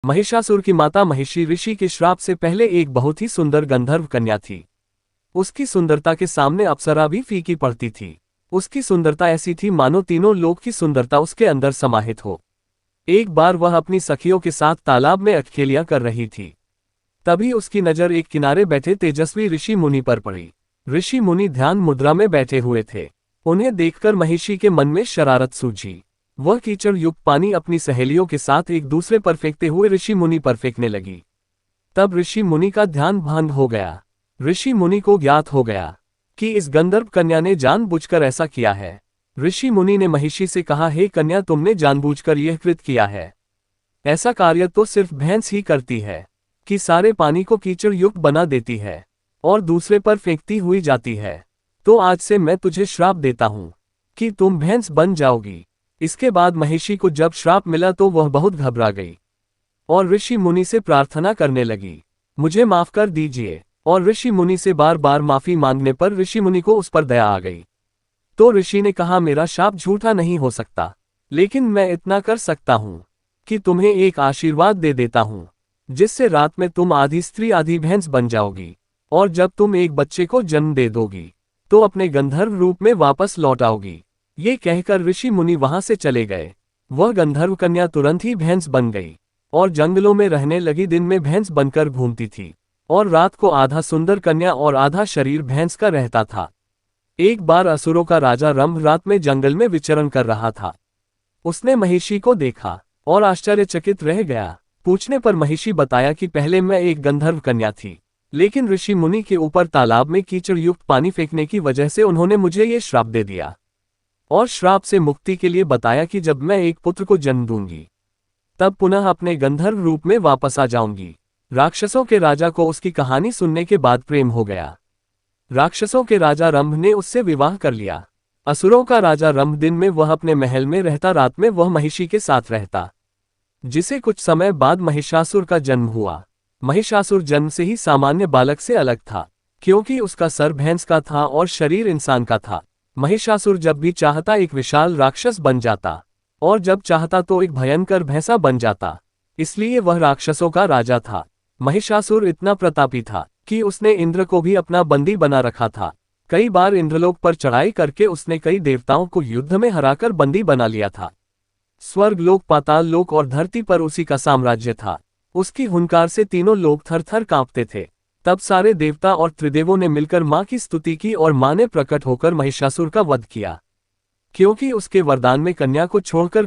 महिषासुर की माता महिषी ऋषि के श्राप से पहले एक बहुत ही सुंदर गंधर्व कन्या थी। उसकी सुंदरता के सामने अप्सरा भी फीकी पड़ती थी। उसकी सुंदरता ऐसी थी मानो तीनों लोक की सुंदरता उसके अंदर समाहित हो। एक बार वह अपनी सखियों के साथ तालाब में अटखेलियां कर रही थी। तभी उसकी नजर एक किनारे बैठे तेजस्वी ऋषि मुनि पर पड़ी। ऋषि मुनि ध्यान मुद्रा में बैठे हुए थे। उन्हें देखकर महिषी के मन में शरारत सूझी। वह कीचड़ युक्त पानी अपनी सहेलियों के साथ एक दूसरे पर फेंकते हुए ऋषि मुनि पर फेंकने लगी। तब ऋषि मुनि का ध्यान भंग हो गया। ऋषि मुनि को ज्ञात हो गया कि इस गंधर्व कन्या ने जानबूझकर ऐसा किया है। ऋषि मुनि ने महिषी से कहा, हे कन्या, तुमने जानबूझकर यह कृत किया है। ऐसा कार्य तो सिर्फ भैंस ही करती है कि सारे पानी को कीचड़ युक्त बना देती है और दूसरे पर फेंकती हुई जाती है। तो आज से मैं तुझे श्राप देता हूं कि तुम भैंस बन जाओगी। इसके बाद महिषी को जब श्राप मिला तो वह बहुत घबरा गई और ऋषि मुनि से प्रार्थना करने लगी, मुझे माफ कर दीजिए। और ऋषि मुनि से बार बार माफी मांगने पर ऋषि मुनि को उस पर दया आ गई। तो ऋषि ने कहा, मेरा शाप झूठा नहीं हो सकता, लेकिन मैं इतना कर सकता हूं कि तुम्हें एक आशीर्वाद दे देता हूं, जिससे रात में तुम आधी स्त्री आधी भैंस बन जाओगी और जब तुम एक बच्चे को जन्म दे दोगी तो अपने गंधर्व रूप में वापस लौट आओगी। ये कहकर ऋषि मुनि वहां से चले गए। वह गंधर्व कन्या तुरंत ही भैंस बन गई और जंगलों में रहने लगी। दिन में भैंस बनकर घूमती थी और रात को आधा सुंदर कन्या और आधा शरीर भैंस का रहता था। एक बार असुरों का राजा रंभ रात में जंगल में विचरण कर रहा था। उसने महिषी को देखा और आश्चर्यचकित रह गया। पूछने पर महिषी बताया कि पहले मैं एक गंधर्व कन्या थी, लेकिन ऋषि मुनि के ऊपर तालाब में कीचड़ युक्त पानी फेंकने की वजह से उन्होंने मुझे ये श्राप दे दिया और श्राप से मुक्ति के लिए बताया कि जब मैं एक पुत्र को जन्म दूंगी तब पुनः अपने गंधर्व रूप में वापस आ जाऊंगी। राक्षसों के राजा को उसकी कहानी सुनने के बाद प्रेम हो गया। राक्षसों के राजा रंभ ने उससे विवाह कर लिया। असुरों का राजा रंभ दिन में वह अपने महल में रहता, रात में वह महिषी के साथ रहता, जिसे कुछ समय बाद महिषासुर का जन्म हुआ। महिषासुर जन्म से ही सामान्य बालक से अलग था, क्योंकि उसका सर भैंस का था और शरीर इंसान का था। महिषासुर जब भी चाहता एक विशाल राक्षस बन जाता और जब चाहता तो एक भयंकर भैंसा बन जाता, इसलिए वह राक्षसों का राजा था। महिषासुर इतना प्रतापी था कि उसने इंद्र को भी अपना बंदी बना रखा था। कई बार इंद्रलोक पर चढ़ाई करके उसने कई देवताओं को युद्ध में हराकर बंदी बना लिया था। स्वर्ग लोक, पाताल लोक और धरती पर उसी का साम्राज्य था। उसकी हुंकार से तीनों लोग थर थर कांपते थे। तब सारे देवता और त्रिदेवों ने मिलकर मां की स्तुति की और मां ने प्रकट होकर महिषासुर का वध किया, क्योंकि उसके वरदान में कन्या को छोड़कर